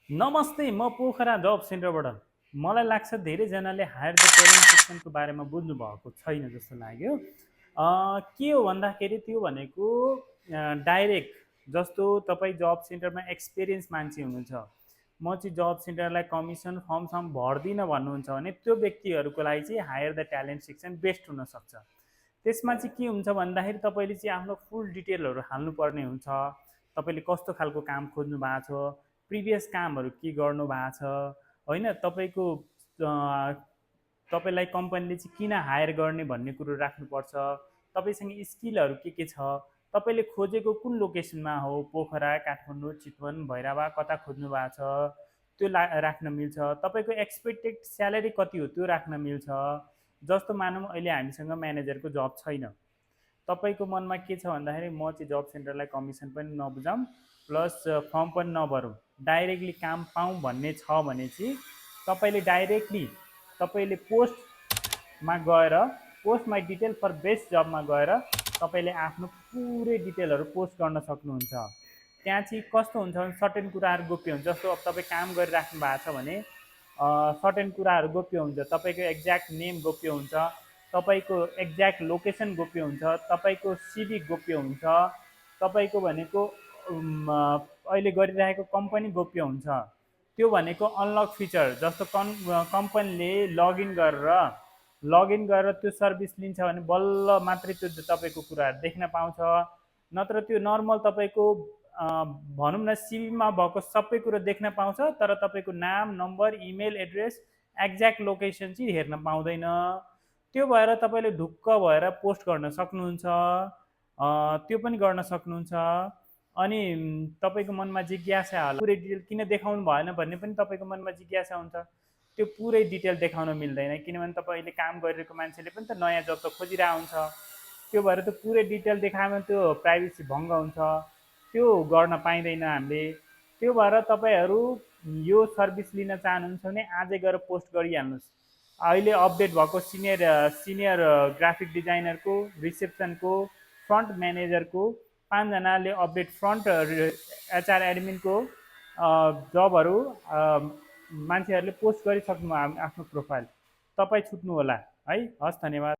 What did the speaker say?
नमस्ते, म पोखरा जब सेन्टरबाट। मलाई लाग्छ धेरैजनाले हायर द ट्यालेन्ट सेक्सनको बारेमा बुझ्नु भएको छैन जस्तो लाग्यो। के हो भन्दाखेरि त्यो भनेको डाइरेक्ट जस्तो तपाईँ जब सेन्टरमा एक्सपिरियन्स मान्छे हुनुहुन्छ, म चाहिँ जब सेन्टरलाई कमिसन फर्म सम भर्दिनँ भन्नुहुन्छ भने त्यो व्यक्तिहरूको लागि चाहिँ hire the talent section best हुनसक्छ। त्यसमा चाहिँ के हुन्छ भन्दाखेरि तपाईँले चाहिँ आफ्नो फुल डिटेलहरू हाल्नुपर्ने हुन्छ। तपाईँले कस्तो खालको काम खोज्नु भएको छ, प्रिभियस कामहरू के गर्नु भएको छ, होइन तपाईँको तपाईँलाई कम्पनीले चाहिँ किन हायर गर्ने भन्ने कुरो राख्नुपर्छ। तपाईँसँग स्किलहरू के छ, तपाईँले खोजेको कुन लोकेसनमा हो, पोखरा, काठमाडौँ, चितवन, भैरवा कता खोज्नु भएको छ त्यो राख्न मिल्छ। तपाईँको एक्सपेक्टेड स्यालेरी कति हो त्यो राख्न मिल्छ। जस्तो मानौँ अहिले हामीसँग म्यानेजरको जब छैन, तपाईँको मनमा के छ भन्दाखेरि म चाहिँ जब सेन्टरलाई कमिसन पनि नबुझाउँ प्लस फर्म पनि नभरौँ, डाइरेक्टली काम पाऊँ भन्ने छ भने चाहिँ तपाईँले डाइरेक्टली तपाईँले पोस्टमा गएर post my detail for best जबमा गएर तपाईँले आफ्नो पुरै डिटेलहरू पोस्ट गर्न सक्नुहुन्छ। त्यहाँ चाहिँ कस्तो हुन्छ भने सर्टेन कुराहरू गोप्य हुन्छ। जस्तो अब तपाईँ काम गरिराख्नु भएको छ भने सर्टेन कुराहरू गोप्य हुन्छ। तपाईँको एक्ज्याक्ट नेम गोप्य हुन्छ, तपाईँको एक्ज्याक्ट लोकेसन गोप्य हुन्छ, तपाईँको सिभी गोप्य हुन्छ, तपाईँको भनेको अहिले गरिरहेको कम्पनी गोप्य हुन्छ। त्यो भनेको अनलक फिचर। जस्तो कम्पनीले लगइन गरेर त्यो सर्भिस लिन्छ भने बल्ल मात्रै त्यो तपाईँको कुराहरू देख्न पाउँछ। नत्र त्यो नर्मल तपाईँको भनौँ न सिभीमा भएको सबै कुरो देख्न पाउँछ, तर तपाईँको नाम, number, email address, exact location चाहिँ हेर्न पाउँदैन। त्यो भएर तपाईँले ढुक्क भएर पोस्ट गर्न सक्नुहुन्छ, त्यो पनि गर्न सक्नुहुन्छ। अनि तपाईँको मनमा जिज्ञासा होला पुरै डिटेल किन देखाउनु भएन भन्ने पनि तपाईँको मनमा जिज्ञासा हुन्छ। त्यो पुरै डिटेल देखाउन मिल्दैन, किनभने तपाईँले काम गरिरहेको मान्छेले पनि त नयाँ जब त खोजिरहेको हुन्छ। त्यो भएर त्यो पुरै डिटेल देखाएमा त्यो प्राइभेसी भङ्ग हुन्छ, त्यो गर्न पाइँदैन हामीले। त्यो भएर तपाईँहरू यो सर्भिस लिन चाहनुहुन्छ भने आजै गएर पोस्ट गरिहाल्नुहोस्। अहिले अपडेट भएको सिनियर ग्राफिक डिजाइनरको, रिसेप्सनको, फ्रन्ट म्यानेजरको 5 जनाले अपडेट फ्रन्ट एचआर एडमिनको जबहरू मान्छेहरूले पोस्ट गरिसक्नु आफ्नो प्रोफाइल। तपाईँ छुट्नु होला है। हस्, धन्यवाद।